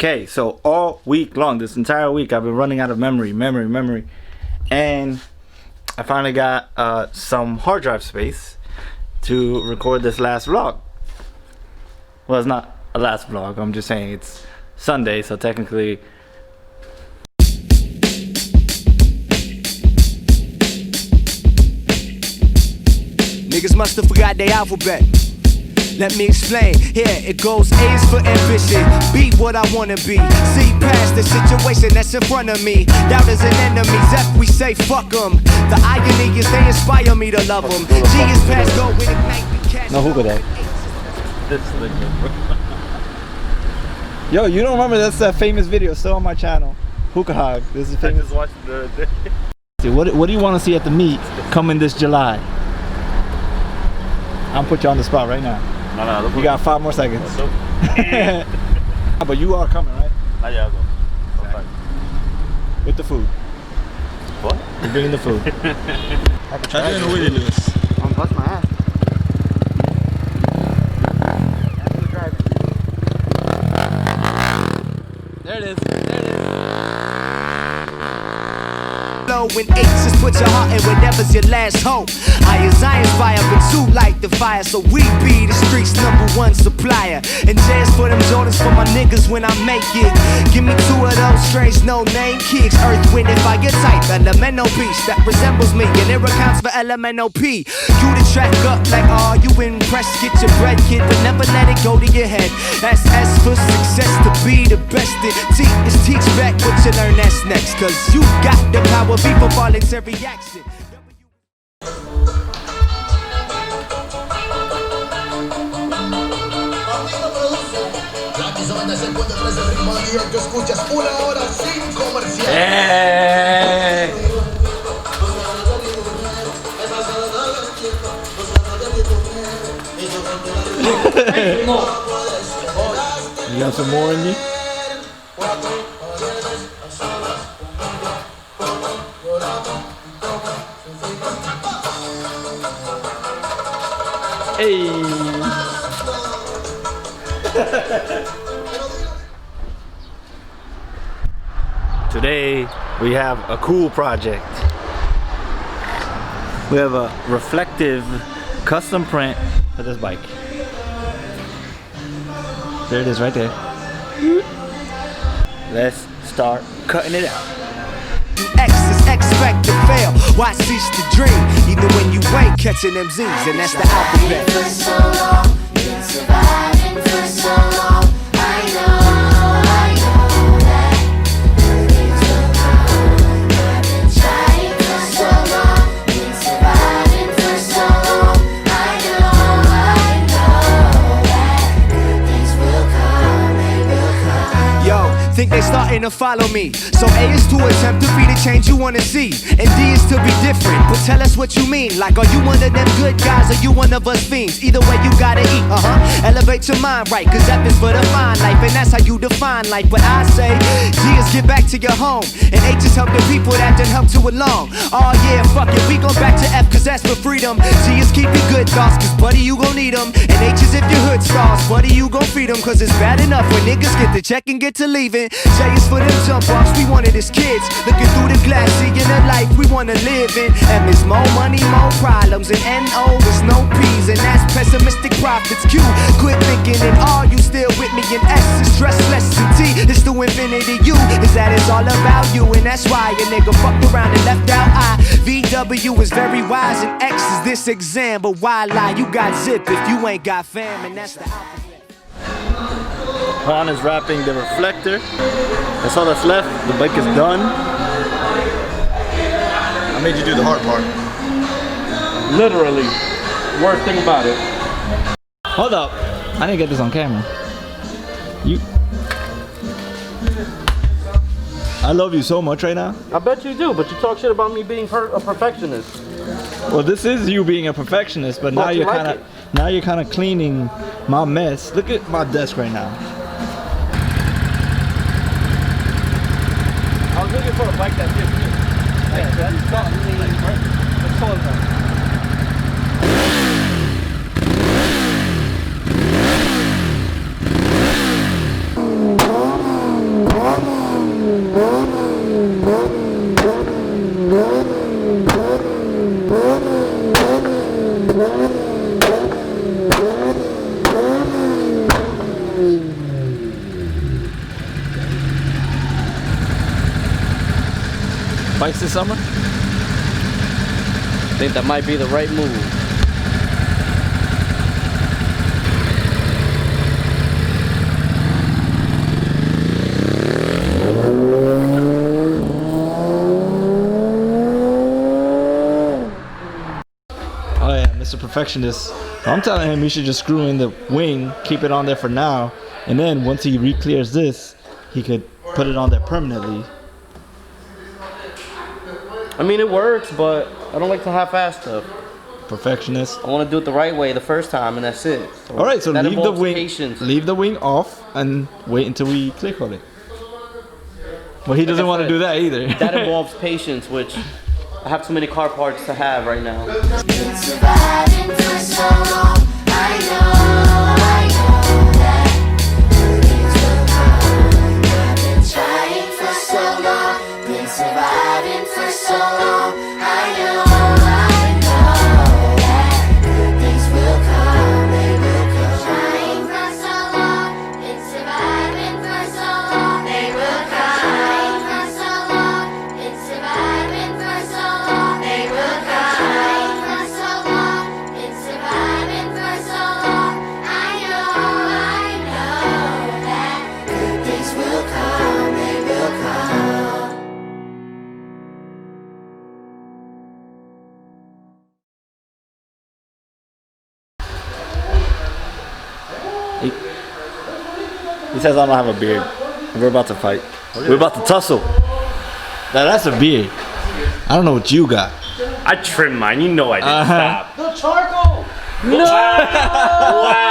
Okay, so all week long, this entire week, I've been running out of memory, and I finally got some hard drive space to record this last vlog. Well, it's not a last vlog, I'm just saying it's Sunday, so technically niggas must have forgot their alphabet. Let me explain. Here it goes. A is for ambition. Be what I wanna be. See past the situation that's in front of me. Doubters and enemies. F we say fuck them. The irony is they inspire me to love them. G is past go with ignite the cash. no hookah day. This nigga. Yo, you don't remember that famous video still on my channel? Hookah hog. This is famous. I just watched the other day. What do you want to see at the meet coming this July? I'm put you on the spot right now. No, you got 5 more seconds. But you are coming, right? Not yet, Exactly. With the food. What? You're bringing the food. I didn't know we did this. I'm bust my ass. There it is. When H is put your heart in whatever's your last hope. I inspire, but two light the fire. So we be the streets' #1 supplier. And J is for them Jordans for my niggas when I make it. Give me 2 of those strange no-name kicks. Earth, wind, and fire type elemental piece that resembles me. And it accounts for elemental P. You the track up like, oh, you impressed. Get your bread, kid, but never let it go to your head. That's S for success, to be the best. T is teach back what you learn, that's next. Cause you got the power, people voluntary action. You got some more in you? Hey. Today we have a cool project. We have a reflective custom print for this bike. There it is right there. Let's start cutting it out. X is expect to fail. Why cease to dream? Even when you ain't catching them Z's, and that's the alphabet. For so long, been surviving for so long. I know that things will come. I've been trying for so long, been surviving for so long. I know that good things will come, they will come. Yo, think they starting to follow me. So A is to attempt to be the change you wanna see, and D is to be different. But tell us what you mean. Like, are you one of them good guys, or you one of us fiends? Either way, you gotta eat. Elevate your mind right, cause F is for the fine life, and that's how you define life. But I say G is get back to your home, and H is help the people that done help to along. Oh yeah, fuck it, we go back to F, cause that's for freedom. G is keep your good thoughts, cause buddy, you gon' need them. And H is if your hood stars, buddy, you gon' feed them. Cause it's bad enough when niggas get the check and get to leaving. J is for them jump offs, we wanted as kids. Looking through the glass, seeing the life we wanna live in. M is more money, more problems, and N-O is no P's, and that's pessimistic profits. Q, quit thinking, and R, you still with me, and S is stress less, and T is to infinity. U is that it's all about you, and that's why a nigga fucked around and left out I. VW is very wise, and X is this exam, but why lie? You got zip if you ain't got fam, and that's the alphabet. Han is wrapping the reflector. That's all that's left. The bike is done. I made you do the hard part. Literally. Worst thing about it. Hold up. I didn't get this on camera. I love you so much right now. I bet you do, but you talk shit about me being a perfectionist. Well, this is you being a perfectionist, but now you're kind of cleaning my mess. Look at my desk right now. I was looking for a bike that fits me. Like, that's something that's taller than that. bikes this summer? I think that might be the right move. Oh yeah, Mr. Perfectionist. So I'm telling him he should just screw in the wing, keep it on there for now, and then once he re-clears this, he could put it on there permanently. I mean, it works, but I don't like to half-ass stuff. Perfectionist. I want to do it the right way the first time, and that's it. So All right, so that leave the involves wing, patience. leave the wing off, and wait until we clear coat it. Well, he doesn't want to do that either. That involves patience, which I have too many car parts to have right now. Been surviving for so long. I know that things will come. I've been trying for so long. Been surviving for so long. I know that good things will come. They will come. Trying for so long. Been surviving for so long. They will come. Trying for so long. Been surviving for so long. They will come. Trying for so long. Been surviving for so long. I know that good things will come. They will come. He says I don't have a beard. We're about to fight. We're about to tussle. Now that's a beard. I don't know what you got. I trimmed mine. You know I didn't stop. The charcoal! Wow!